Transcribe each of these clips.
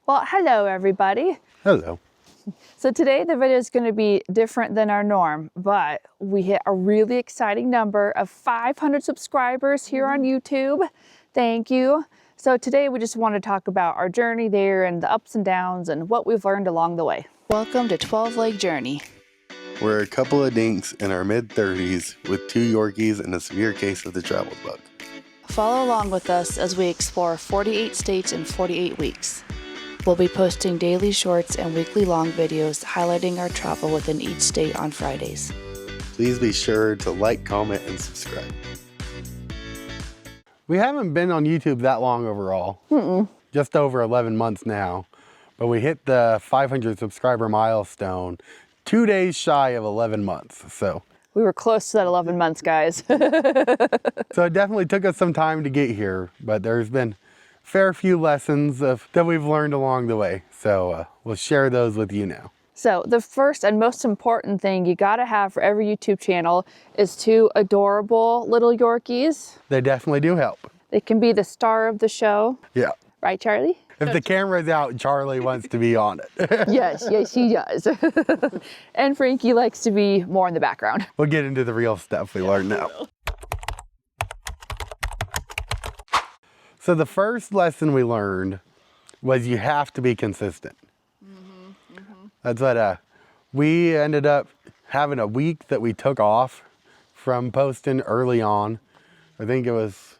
Well, hello everybody. Hello. So today the video is going to be different than our norm, but we hit a really exciting number of 500 subscribers here on YouTube. Thank you. So today we just want to talk about our journey there and the ups and downs and what we've learned along the way. Welcome to 12 Leg Journey. We're a couple of dinks in our mid-30s with 2 Yorkies and a severe case of the travel bug. Follow along with us as we explore 48 states in 48 weeks. We'll be posting daily shorts and weekly long videos highlighting our travel within each state on Fridays. Please be sure to like, comment, and subscribe. We haven't been on YouTube that long overall. Just over 11 months now. But we hit the 500 subscriber milestone 2 days shy of 11 months. So we were close to that 11 months, guys. So it definitely took us some time to get here, but there's been fair few lessons that we've learned along the way. So we'll share those with you now. So the first and most important thing you gotta have for every YouTube channel is 2 adorable little Yorkies. They definitely do help. They can be the star of the show. Yeah. Right, Charlie? If the camera's out, Charlie wants to be on it. Yes, he does. And Frankie likes to be more in the background. We'll get into the real stuff we learn now. So the first lesson we learned was you have to be consistent. That's what we ended up having a week that we took off from posting early on. I think it was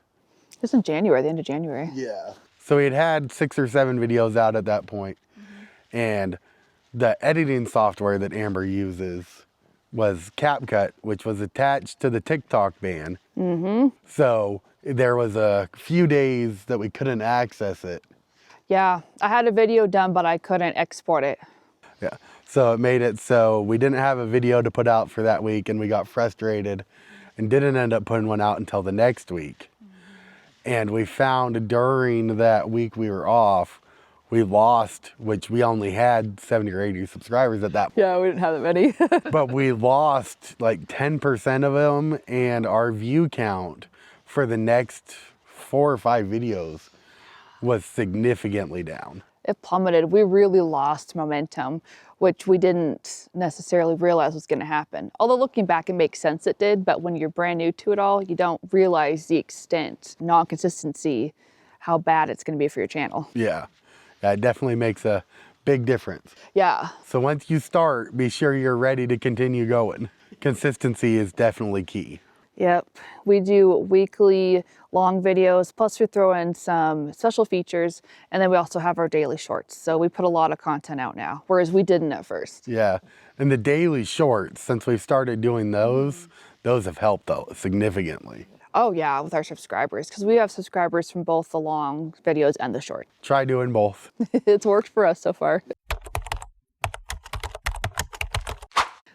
in January, the end of January. Yeah. So we had 6 or 7 videos out at that point. And the editing software that Amber uses was CapCut, which was attached to the TikTok ban. So there was a few days that we couldn't access it. Yeah, I had a video done, but I couldn't export it. Yeah, so it made it so we didn't have a video to put out for that week, and we got frustrated and didn't end up putting one out until the next week. And we found during that week we were off, we lost, which we only had 70 or 80 subscribers at that point. Yeah, we didn't have that many. But we lost like 10% of them, and our view count for the next 4 or 5 videos was significantly down. It plummeted. We really lost momentum, which we didn't necessarily realize was going to happen. Although looking back, it makes sense it did, but when you're brand new to it all, you don't realize the extent, non-consistency, how bad it's going to be for your channel. Yeah, it definitely makes a big difference. Yeah. So once you start, be sure you're ready to continue going. Consistency is definitely key. Yep. We do weekly long videos, plus we throw in some special features, and then we also have our daily shorts. So we put a lot of content out now, whereas we didn't at first. Yeah, and the daily shorts, since we've started doing those have helped though significantly. Oh yeah, with our subscribers, because we have subscribers from both the long videos and the short. Try doing both. It's worked for us so far.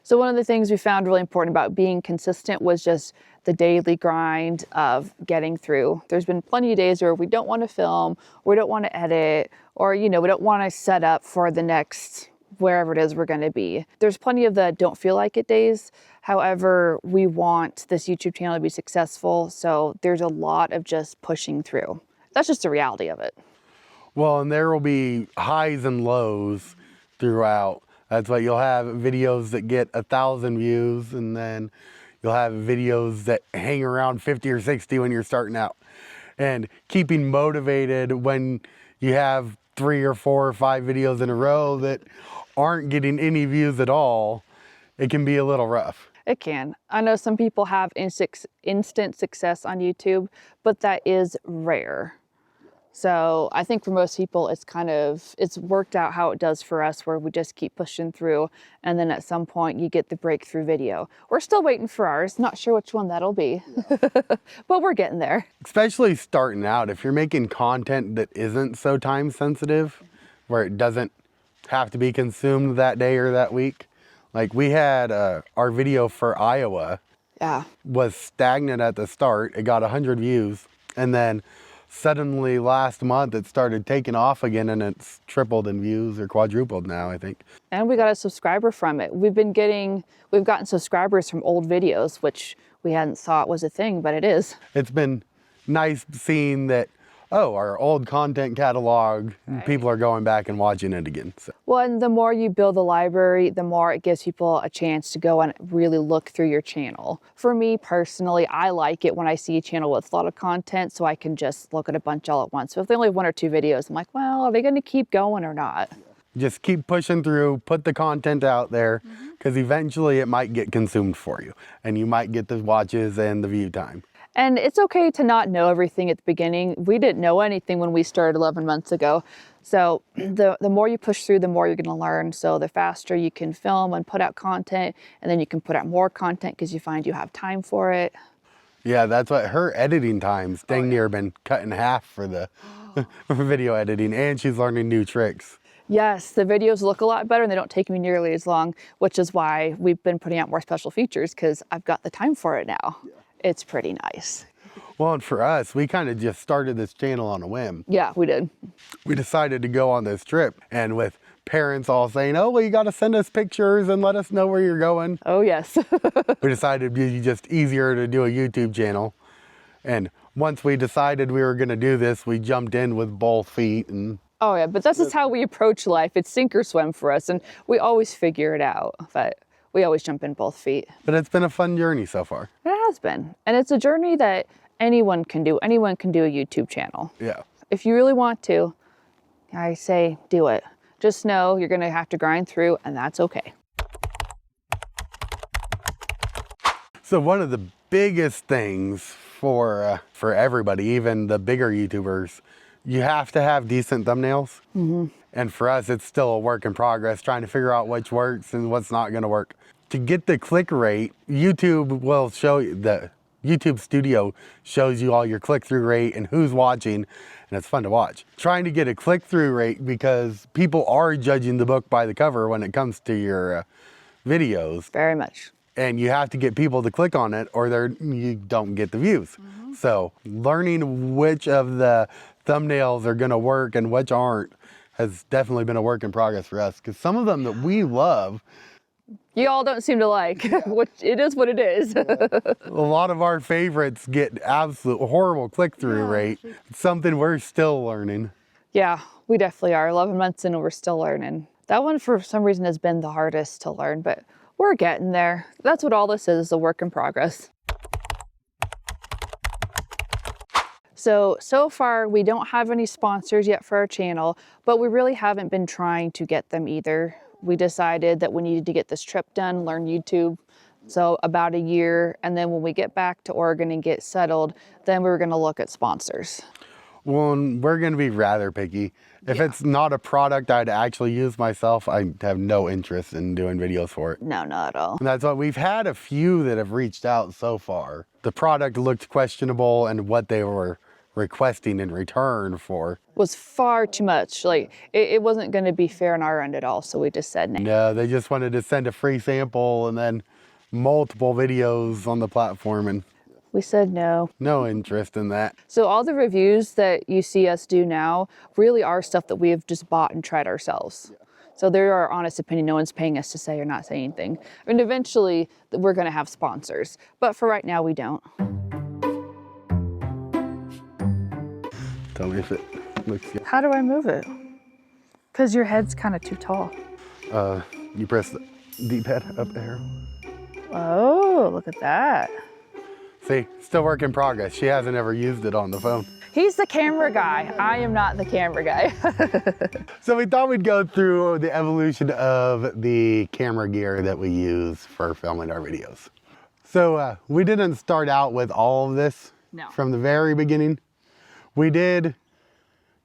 So one of the things we found really important about being consistent was just the daily grind of getting through. There's been plenty of days where we don't want to film, we don't want to edit, or we don't want to set up for the next wherever it is we're going to be. There's plenty of the don't feel like it days. However, we want this YouTube channel to be successful, so there's a lot of just pushing through. That's just the reality of it. Well, and there will be highs and lows throughout. That's why you'll have videos that get 1,000 views, and then you'll have videos that hang around 50 or 60 when you're starting out. And keeping motivated when you have 3 or 4 or 5 videos in a row that aren't getting any views at all, it can be a little rough. It can. I know some people have instant success on YouTube, but that is rare. So I think for most people, it's worked out how it does for us, where we just keep pushing through, and then at some point you get the breakthrough video. We're still waiting for ours. Not sure which one that'll be, but we're getting there. Especially starting out, if you're making content that isn't so time sensitive, where it doesn't have to be consumed that day or that week. Like we had our video for Iowa was stagnant at the start. It got 100 views, and then suddenly last month it started taking off again, and it's tripled in views or quadrupled now, I think. And we got a subscriber from it. We've gotten subscribers from old videos, which we hadn't thought was a thing, but it is. It's been nice seeing that oh, our old content catalog, people are going back and watching it again. So. Well, and the more you build the library, the more it gives people a chance to go and really look through your channel. For me personally, I like it when I see a channel with a lot of content so I can just look at a bunch all at once. So if they only have 1 or 2 videos, I'm like, well, are they going to keep going or not? Just keep pushing through, put the content out there, because eventually it might get consumed for you and you might get the watches and the view time. And it's okay to not know everything at the beginning. We didn't know anything when we started 11 months ago. So the more you push through, the more you're going to learn. So the faster you can film and put out content, and then you can put out more content because you find you have time for it. Yeah, that's what her editing times dang near been cut in half for the video editing, and she's learning new tricks. Yes, the videos look a lot better and they don't take me nearly as long, which is why we've been putting out more special features because I've got the time for it now. Yeah. It's pretty nice. Well, and for us, we kind of just started this channel on a whim. Yeah, we did. We decided to go on this trip, and with parents all saying, oh, well, you got to send us pictures and let us know where you're going. Oh, yes. We decided it'd be just easier to do a YouTube channel. And once we decided we were going to do this, we jumped in with both feet. And oh, yeah, but this is how we approach life. It's sink or swim for us, and we always figure it out. But we always jump in both feet. But it's been a fun journey so far. It has been. And it's a journey that anyone can do. Anyone can do a YouTube channel. Yeah. If you really want to, I say do it. Just know you're going to have to grind through, and that's okay. So one of the biggest things for everybody, even the bigger YouTubers, you have to have decent thumbnails. And for us, it's still a work in progress, trying to figure out which works and what's not going to work. To get the click rate, YouTube will show you, the YouTube Studio shows you all your click-through rate and who's watching, and it's fun to watch. Trying to get a click-through rate because people are judging the book by the cover when it comes to your videos. Very much. And you have to get people to click on it or you don't get the views. So learning which of the thumbnails are going to work and which aren't has definitely been a work in progress for us, because some of them that we love, you all don't seem to like, which it is what it is. a lot of our favorites get absolute horrible click-through rate. It's something we're still learning. Yeah, we definitely are. 11 months in and we're still learning. That one for some reason has been the hardest to learn, but we're getting there. That's what all this is a work in progress. So far we don't have any sponsors yet for our channel, but we really haven't been trying to get them either. We decided that we needed to get this trip done, learn YouTube. So about a year, and then when we get back to Oregon and get settled, then we were gonna look at sponsors. Well, and we're gonna be rather picky. If it's not a product I'd actually use myself, I have no interest in doing videos for it. No, not at all. And that's what we've had a few that have reached out so far. The product looked questionable and what they were requesting in return for Was far too much. Like it wasn't going to be fair on our end at all. So we just said no. No, they just wanted to send a free sample and then multiple videos on the platform, and We said no. no interest in that. So all the reviews that you see us do now really are stuff that we have just bought and tried ourselves. So they're our honest opinion. No one's paying us to say or not say anything. I mean, eventually we're going to have sponsors, but for right now we don't. Tell me if it looks good. How do I move it? Because your head's kind of too tall. You press the D-pad up arrow. Oh, look at that. See, still work in progress. She hasn't ever used it on the phone. He's the camera guy. I am not the camera guy. So we thought we'd go through the evolution of the camera gear that we use for filming our videos. So we didn't start out with all of this from the very beginning. We did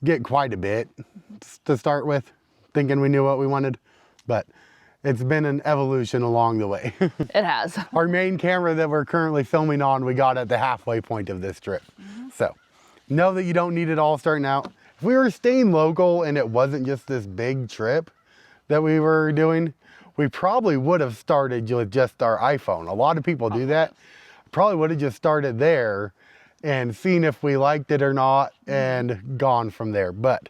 get quite a bit to start with, thinking we knew what we wanted, but it's been an evolution along the way. It has. Our main camera that we're currently filming on, we got at the halfway point of this trip. So know that you don't need it all starting out. If we were staying local and it wasn't just this big trip that we were doing, we probably would have started with just our iPhone. A lot of people do that. Probably would have just started there and seen if we liked it or not and gone from there. But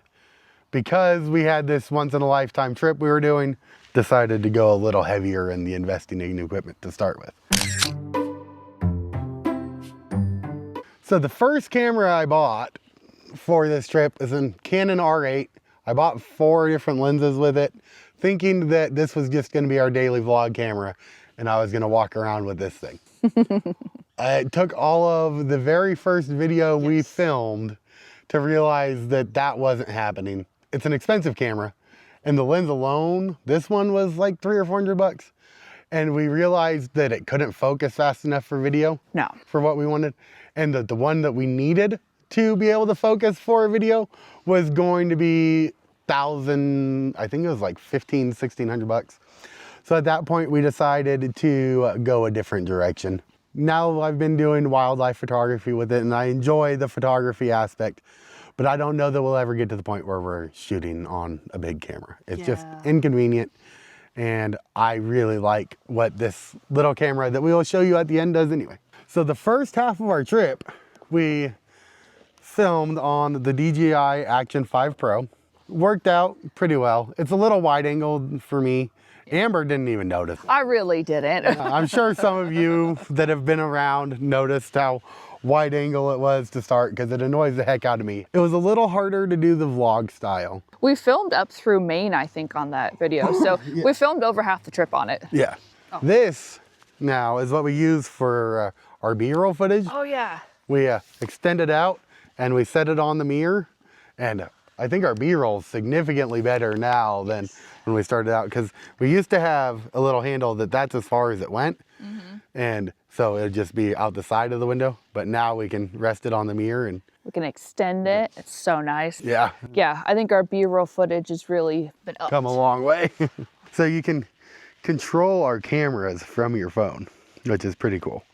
because we had this once in a lifetime trip we were doing, decided to go a little heavier in the investing in equipment to start with. So the first camera I bought for this trip is a Canon R8. I bought 4 different lenses with it, thinking that this was just going to be our daily vlog camera, and I was going to walk around with this thing. It took all of the very first video we filmed to realize that that wasn't happening. It's an expensive camera, and the lens alone, this one was like $300 or $400. And we realized that it couldn't focus fast enough for video. No. For what we wanted. And that the one that we needed to be able to focus for a video was going to be I think it was like $1,500, $1,600. So at that point we decided to go a different direction. Now I've been doing wildlife photography with it, and I enjoy the photography aspect, but I don't know that we'll ever get to the point where we're shooting on a big camera. It's just inconvenient. And I really like what this little camera that we will show you at the end does anyway. So the first half of our trip, we filmed on the DJI Action 5 Pro. Worked out pretty well. It's a little wide angle for me. Amber didn't even notice. I really didn't. I'm sure some of you that have been around noticed how wide angle it was to start, because it annoys the heck out of me. It was a little harder to do the vlog style. We filmed up through Maine, I think, on that video. So we filmed over half the trip on it. Yeah. Oh. This now is what we use for our B-roll footage. Oh yeah. We extended out and we set it on the mirror, and I think our B-roll is significantly better now than when we started out, because we used to have a little handle that's as far as it went. And so it'd just be out the side of the window, but now we can rest it on the mirror and we can extend it. It's so nice. yeah. Yeah, I think our B-roll footage has really been upped. Come a long way. So you can control our cameras from your phone, which is pretty cool.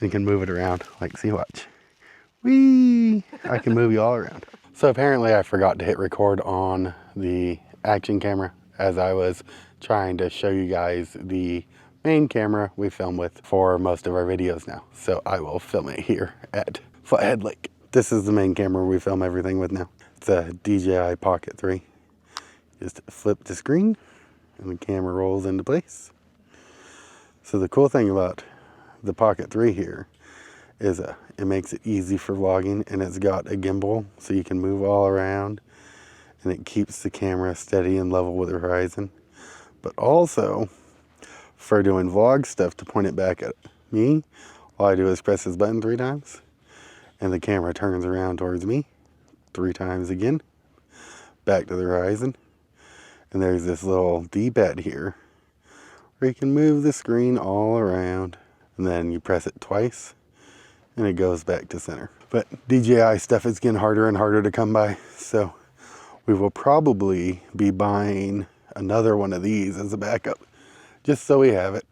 You can move it around, like, see, watch. Whee! I can move you all around. So apparently I forgot to hit record on the action camera as I was trying to show you guys the main camera we film with for most of our videos now. So I will film it here at Flathead Lake. This is the main camera we film everything with now. It's a DJI Pocket 3. Just flip the screen and the camera rolls into place. So the cool thing about the Pocket 3 here is it makes it easy for vlogging, and it's got a gimbal so you can move all around, and it keeps the camera steady and level with the horizon. But also for doing vlog stuff, to point it back at me, all I do is press this button 3 times and the camera turns around towards me 3 times again, back to the horizon. And there's this little D-pad here where you can move the screen all around, and then you press it twice and it goes back to center. But DJI stuff is getting harder and harder to come by, so we will probably be buying another one of these as a backup, just so we have it.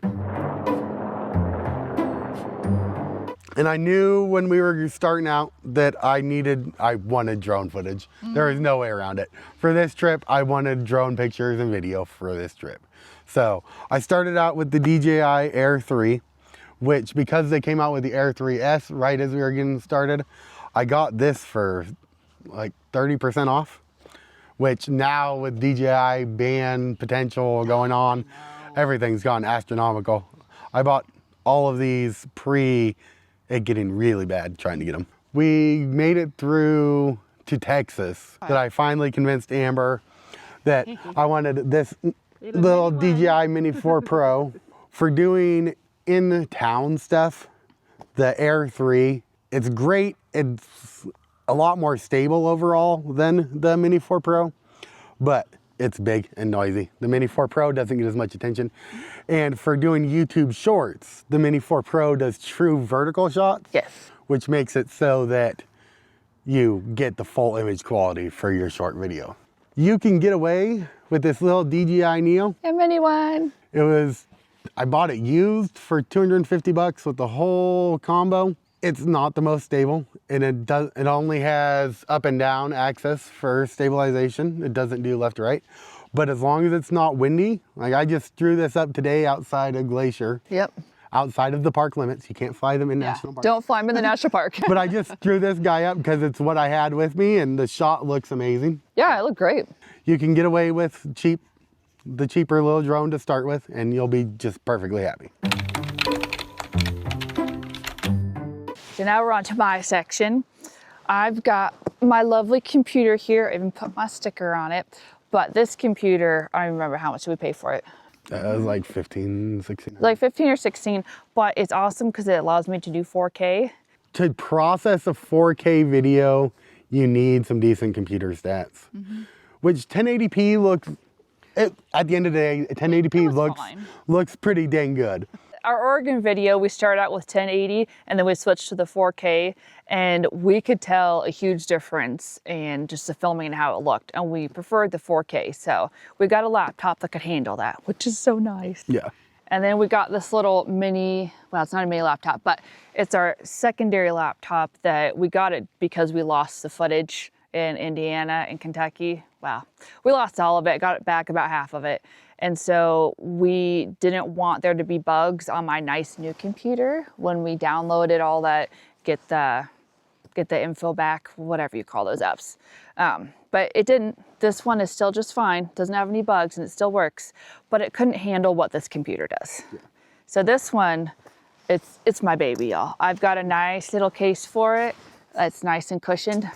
And I knew when we were starting out that I wanted drone footage. There is no way around it. For this trip, I wanted drone pictures and video for this trip. So I started out with the DJI Air 3, which, because they came out with the Air 3S right as we were getting started, I got this for like 30% off, which now with DJI ban potential going on, everything's gone astronomical. I bought all of these pre it getting really bad trying to get them. We made it through to Texas that I finally convinced Amber that I wanted this little DJI Mini 4 Pro for doing in-town stuff. The Air 3, it's great. It's a lot more stable overall than the Mini 4 Pro, but it's big and noisy. The Mini 4 Pro doesn't get as much attention. And for doing YouTube shorts, the Mini 4 Pro does true vertical shots. Yes. Which makes it so that you get the full image quality for your short video. You can get away with this little DJI Neo. A mini one. I bought it used for 250 bucks with the whole combo. It's not the most stable, and it only has up and down access for stabilization. It doesn't do left or right. But as long as it's not windy, like I just threw this up today outside of Glacier. Yep. Outside of the park limits. You can't fly them in national parks. Don't fly them in the national park. But I just threw this guy up because it's what I had with me, and the shot looks amazing. Yeah, it looked great. You can get away with the cheaper little drone to start with, and you'll be just perfectly happy. So now we're on to my section. I've got my lovely computer here. I even put my sticker on it. But this computer, I don't even remember how much we pay for it. It was like 15, 16. Like 15 or 16, but it's awesome because it allows me to do 4K. To process a 4K video, you need some decent computer stats, which 1080p looks, at the end of the day, 1080p looks pretty dang good. Our Oregon video, we started out with 1080 and then we switched to the 4K, and we could tell a huge difference in just the filming and how it looked, and we preferred the 4K. So we got a laptop that could handle that, which is so nice. Yeah. And then we got this little mini, well, it's not a mini laptop, but it's our secondary laptop that we got it because we lost the footage in Indiana and Kentucky. Wow, we lost all of it, got it back about half of it. And so we didn't want there to be bugs on my nice new computer when we downloaded all that, get the info back, whatever you call those apps. But it didn't. This one is still just fine, doesn't have any bugs, and it still works, but it couldn't handle what this computer does. Yeah. So this one, it's my baby, y'all. I've got a nice little case for it that's nice and cushioned,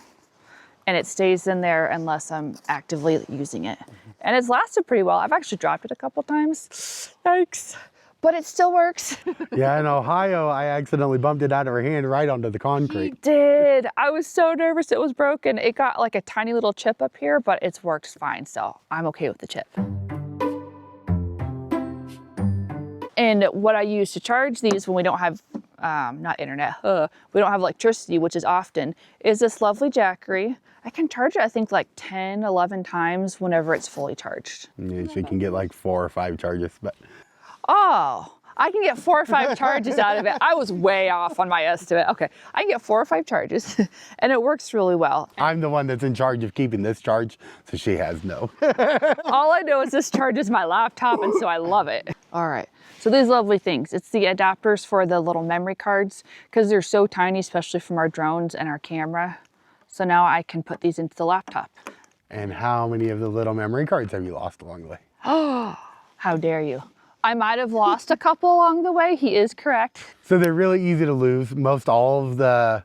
and it stays in there unless I'm actively using it. And it's lasted pretty well. I've actually dropped it a couple times. Yikes. But it still works. Yeah, in Ohio, I accidentally bumped it out of her hand right onto the concrete. You did. I was so nervous it was broken. It got like a tiny little chip up here, but it's worked fine, so I'm okay with the chip. And what I use to charge these when we don't have, not internet, we don't have electricity, which is often, is this lovely Jackery. I can charge it, I think, like 10, 11 times whenever it's fully charged. Yeah, so you can get like 4 or 5 charges, but. Oh, I can get 4 or 5 charges out of it. I was way off on my estimate. Okay, I can get 4 or 5 charges, and it works really well. I'm the one that's in charge of keeping this charge, so she has no. All I know is this charges my laptop, and so I love it. All right, so these lovely things. It's the adapters for the little memory cards, because they're so tiny, especially from our drones and our camera. So now I can put these into the laptop. And how many of the little memory cards have you lost along the way? Oh, how dare you. I might have lost a couple along the way. He is correct. So they're really easy to lose. Most all of the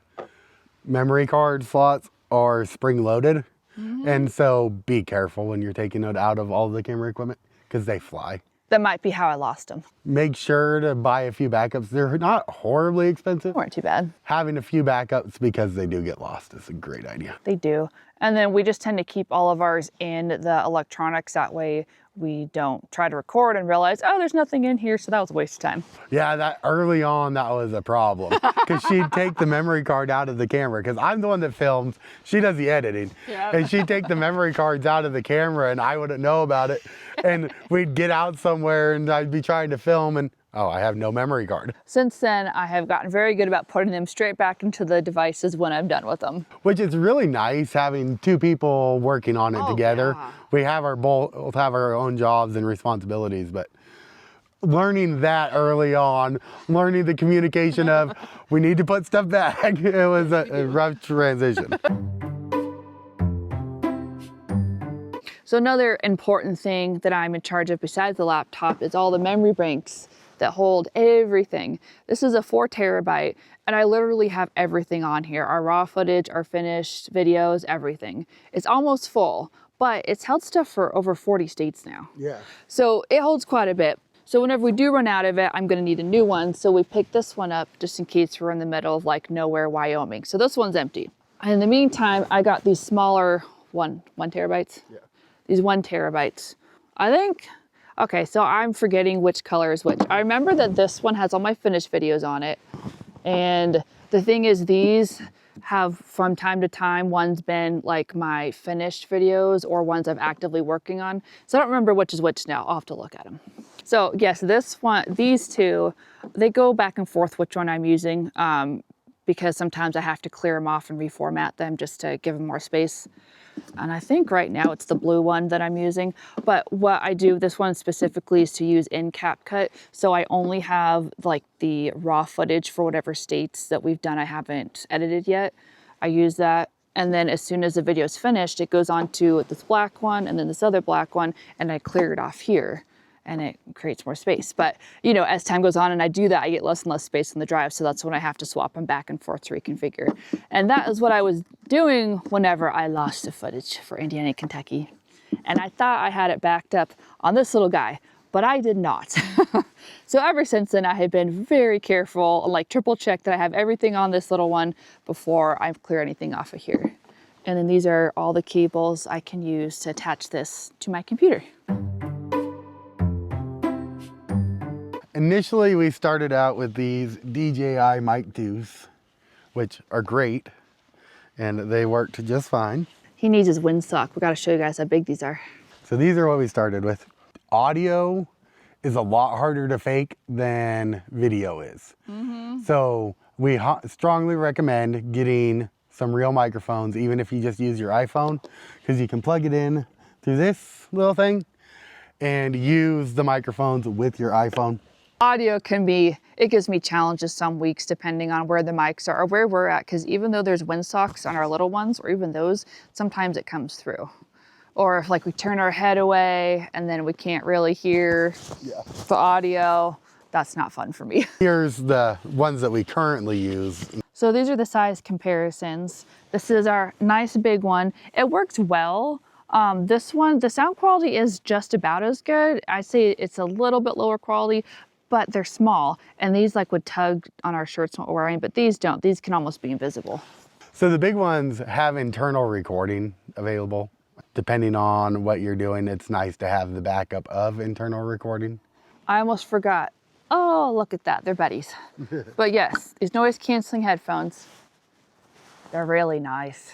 memory card slots are spring loaded. And so be careful when you're taking it out of all the camera equipment because they fly. That might be how I lost them. Make sure to buy a few backups. They're not horribly expensive. They weren't too bad. Having a few backups because they do get lost is a great idea. They do. And then we just tend to keep all of ours in the electronics. That way we don't try to record and realize, oh, there's nothing in here. So that was a waste of time. Yeah, that early on, that was a problem because she'd take the memory card out of the camera because I'm the one that films. She does the editing. Yep. And she'd take the memory cards out of the camera and I wouldn't know about it. And we'd get out somewhere and I'd be trying to film and oh, I have no memory card. Since then, I have gotten very good about putting them straight back into the devices when I'm done with them. Which is really nice having 2 people working on it together. Yeah. We have both have our own jobs and responsibilities, but learning that early on, learning the communication of we need to put stuff back, it was a rough transition. So another important thing that I'm in charge of besides the laptop is all the memory banks that hold everything. This is a 4 terabyte, and I literally have everything on here. Our raw footage, our finished videos, everything. It's almost full, but it's held stuff for over 40 states now. Yeah. So it holds quite a bit. So whenever we do run out of it, I'm gonna need a new one. So we picked this one up just in case we're in the middle of like nowhere, Wyoming. So this one's empty. And in the meantime, I got these smaller 1 terabytes. Yeah. These 1 terabytes. I think, okay, so I'm forgetting which color is which. I remember that this one has all my finished videos on it. And the thing is, these have from time to time, one's been like my finished videos or ones I'm actively working on. So I don't remember which is which now. I'll have to look at them. So yes, this one, these 2, they go back and forth which one I'm using because sometimes I have to clear them off and reformat them just to give them more space. And I think right now it's the blue one that I'm using. But what I do, this one specifically, is to use in CapCut. So I only have like the raw footage for whatever states that we've done I haven't edited yet. I use that. And then as soon as the video's finished, it goes on to this black one and then this other black one, and I clear it off here. and it creates more space. But you know, as time goes on and I do that, I get less and less space in the drive. So that's when I have to swap them back and forth to reconfigure. And that is what I was doing whenever I lost the footage for Indiana and Kentucky. And I thought I had it backed up on this little guy, but I did not. So ever since then, I have been very careful, like triple check that I have everything on this little one before I clear anything off of here. And then these are all the cables I can use to attach this to my computer. Initially, we started out with these DJI Mic 2s, which are great, and they worked just fine. He needs his windsock. We gotta show you guys how big these are. So these are what we started with. Audio is a lot harder to fake than video is. So we strongly recommend getting some real microphones, even if you just use your iPhone, because you can plug it in through this little thing and use the microphones with your iPhone. Audio it gives me challenges some weeks depending on where the mics are or where we're at, because even though there's windsocks on our little ones, or even those, sometimes it comes through. Or if like we turn our head away and then we can't really hear the audio, that's not fun for me. Here's the ones that we currently use. So these are the size comparisons. This is our nice big one. It works well. This one, the sound quality is just about as good. I'd say it's a little bit lower quality, but they're small. And these like would tug on our shirts when we're wearing, but these don't. These can almost be invisible. So the big ones have internal recording available. Depending on what you're doing, it's nice to have the backup of internal recording. I almost forgot. Oh, look at that, they're buddies. But yes, these noise canceling headphones, they're really nice.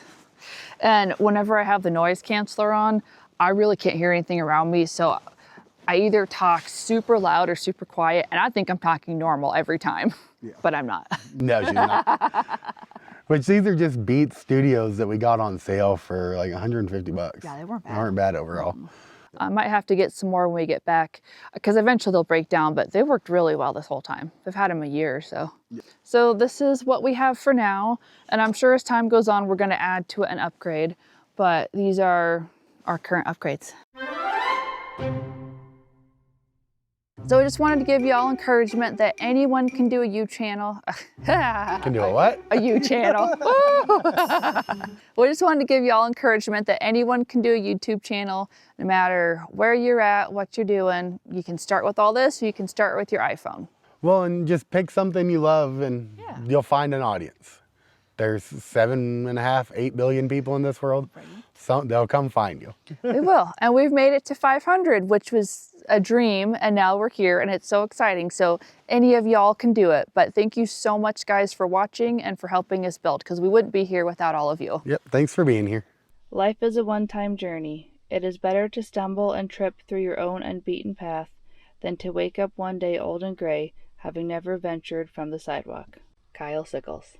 And whenever I have the noise canceller on, I really can't hear anything around me. So I either talk super loud or super quiet, and I think I'm talking normal every time, but I'm not. No, she's not. Which these are just Beats Studios that we got on sale for like 150 bucks. Yeah, they weren't bad. They weren't bad overall. I might have to get some more when we get back, because eventually they'll break down, but they worked really well this whole time. They've had them a year or so. So this is what we have for now, and I'm sure as time goes on, we're gonna add to it an upgrade, but these are our current upgrades. So I just wanted to give you all encouragement that anyone can do a U channel. Can do a what? A U channel. We just wanted to give you all encouragement that anyone can do a YouTube channel, no matter where you're at, what you're doing. You can start with all this, or you can start with your iPhone. Well, and just pick something you love and you'll find an audience. There's 7.5, 8 billion people in this world. So they'll come find you. They will. And we've made it to 500, which was a dream, and now we're here and it's so exciting. So any of y'all can do it. But thank you so much, guys, for watching and for helping us build, because we wouldn't be here without all of you. Yep, thanks for being here. Life is a one-time journey. It is better to stumble and trip through your own unbeaten path than to wake up one day old and gray, having never ventured from the sidewalk. Kyle Sickles.